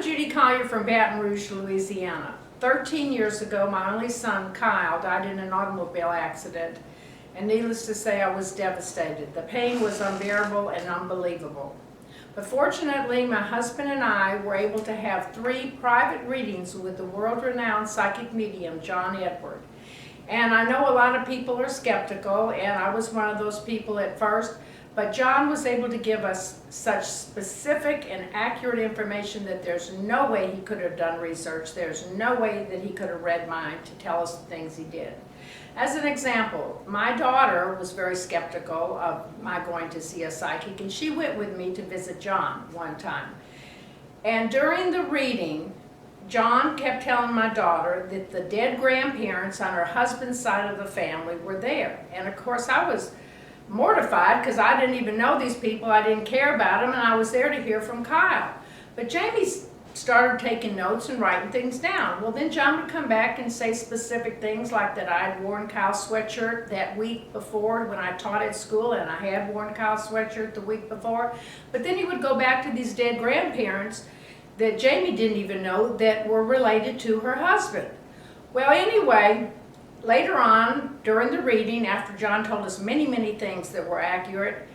Judy Collier from Baton Rouge, Louisiana. 13 years ago, my only son, Kyle, died in an automobile accident, and needless to say, I was devastated. The pain was unbearable and unbelievable. But fortunately, my husband and I were able to have 3 private readings with the world-renowned psychic medium, John Edward. And I know a lot of people are skeptical, and I was one of those people at first, but John was able to give us such specific and accurate information that there's no way he could have done research, there's no way that he could have read mine to tell us the things he did. As an example, my daughter was very skeptical of my going to see a psychic, and she went with me to visit John one time. And during the reading, John kept telling my daughter that the dead grandparents on her husband's side of the family were there. And of course I was mortified because I didn't even know these people, I didn't care about them, and I was there to hear from Kyle. But Jamie started taking notes and writing things down. Well, then John would come back and say specific things like that I had worn Kyle's sweatshirt that week before when I taught at school, and I had worn Kyle's sweatshirt the week before. But then he would go back to these dead grandparents that Jamie didn't even know that were related to her husband. Well, anyway, later on during the reading, after John told us many, many things that were accurate,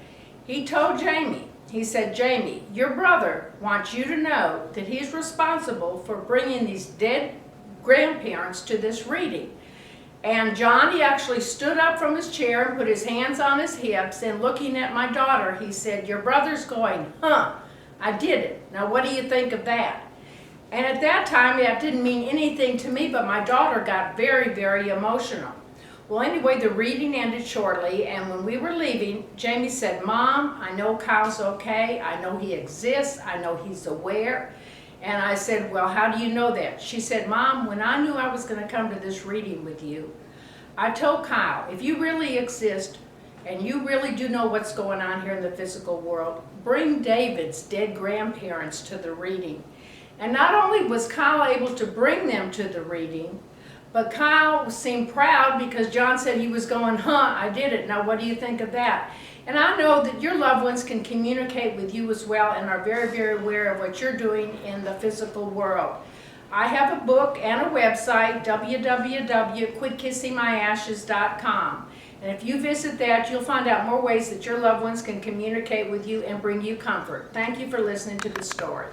he told Jamie, he said, "Jamie, your brother wants you to know that he's responsible for bringing these dead grandparents to this reading." And John, he actually stood up from his chair and put his hands on his hips, and looking at my daughter, he said, "Your brother's going, huh, I did it. Now what do you think of that?" And at that time, that didn't mean anything to me, but my daughter got very, very emotional. Well, anyway, the reading ended shortly, and when we were leaving, Jamie said, "Mom, I know Kyle's okay. I know he exists. I know he's aware." And I said, "Well, how do you know that?" She said, "Mom, when I knew I was going to come to this reading with you, I told Kyle, if you really exist and you really do know what's going on here in the physical world, bring David's dead grandparents to the reading." And not only was Kyle able to bring them to the reading, but Kyle seemed proud because John said he was going, "Huh, I did it. Now what do you think of that?" And I know that your loved ones can communicate with you as well and are very, very aware of what you're doing in the physical world. I have a book and a website, www.quitkissingmyashes.com. And if you visit that, you'll find out more ways that your loved ones can communicate with you and bring you comfort. Thank you for listening to the story.